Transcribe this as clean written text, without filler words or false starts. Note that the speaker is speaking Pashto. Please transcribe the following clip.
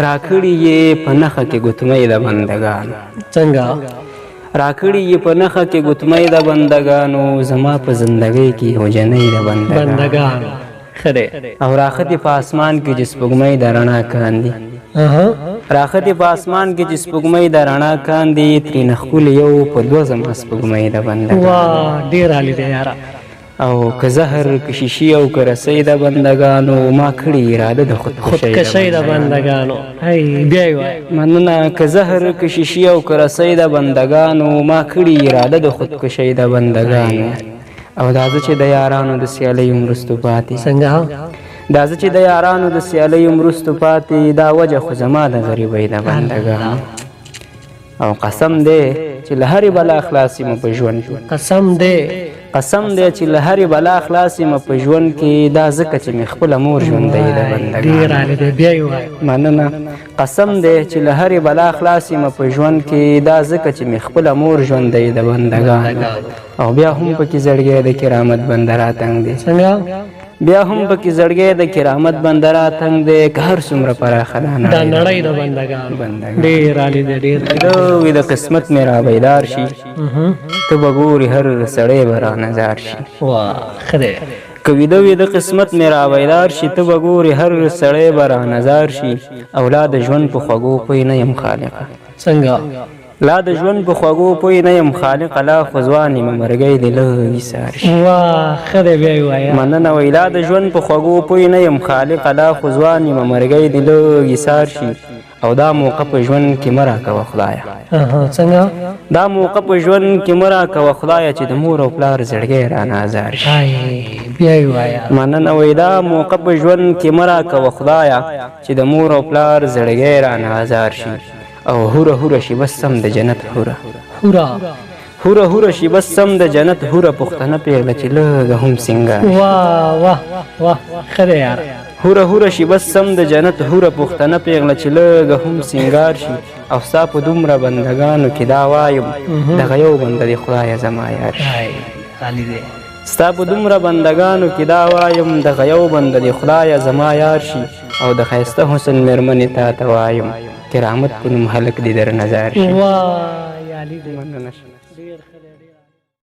راکړي یې په نخه کې ګوتمۍ د بندګانو څنګه راکړي یې په نخه کې ګوتمۍ د بندګانو زما په زندګۍ کې هوجنۍ د بندګانو خره او راختې په اسمان کې چې سپوږمۍ د رڼا کاندي راختې په اسمان کې چې سپوږمۍ د رڼا کاندي ترېنه ښکلې یو په دوه زما سپوږمۍ د بندګانو واه ډېر عالي دی یاره او که زهر که شیشي او که رسۍ د بندګانو ما کړې اراده د خودکشۍ د بندګانو بیا یې وایه مننه که زهر که شیشي او که رسۍ د بندګانو ما کړې اراده د خودکشۍ د بندګانو او دا زه چې د یارانو د سیالیو مرستو پاتې څنګه دا زه چې د یارانو د سیالیو مرستو پاتې دا وجه خو زما د غریبۍ د بندګانو او قسم دی چې له هرې بلا خلاص یم په ژوند قسم دی چې له هرې بلا خلاص یم په ژوند کې دا ځکه چې مې خپله مور ژوندی د بندګانو مننه قسم دی چې له هرې بلا خلاص یم په ژوند کې دا ځکه چې مې خپله مور ژوندی د بندګانو او بیا هم پکې زړګی د کرامت بنده راتنګ دی بیا هم پکې زړګی د کرامت بنده راتنګ دی که هر څومره پراخه دا نړۍ د بندګانو ډېر عالي دی ډېر وي د قسمت مې را بیدار شي ته به ګورې هر سړی به را نظار شي واه ښه دی که ویده وي د قسمت مې را بیدار شي ته به ګورې هر سړی به را نظار شي او لا د ژوند په خوږو پوی نه یم خالقه څنګه لا د ژوند په خوږو پوی نه یم خالقه لا خو ځوان یم مرګی دې لږ ایسار شي واه ښه دی بیا یې وایه مننه وایي لا د ژوند په خوږو پوی نه یم خالقه لا خو ځوان یم مرګی دې لږ ایسار شي او دا موقع په ژوند کې مه راکوه خدایه څنګه دا موقع په ژوند کې مه راکوه خدایه چې د مور او پلار زړګی رانه ازار شي بیا یې وایه مننه وایي دا موقع په ژوند کې مه راکوه خدایه چې د مور او پلار زړګی رانه ازار شي او هوره هوره شي بس سم د جنت هوره شي بس سم د جنت هوره پښتنه پیغله چې لږه هم سینګار واه ښه دی یاره هوره شي بس سم د جنت هوره پښتنه پیغله چې لږه هم سینګار شي او ستا په دومره بندګانو کې دا وایم دغه یو بنده دی خدایه زما یار شي ستا په دومره بندګانو کې دا وایم دغه یو بنده دی خدایه زما یار شي او د ښایسته حسن مېرمنې تا ته وایم کرامت په نوم هلک دې در نظر شي واه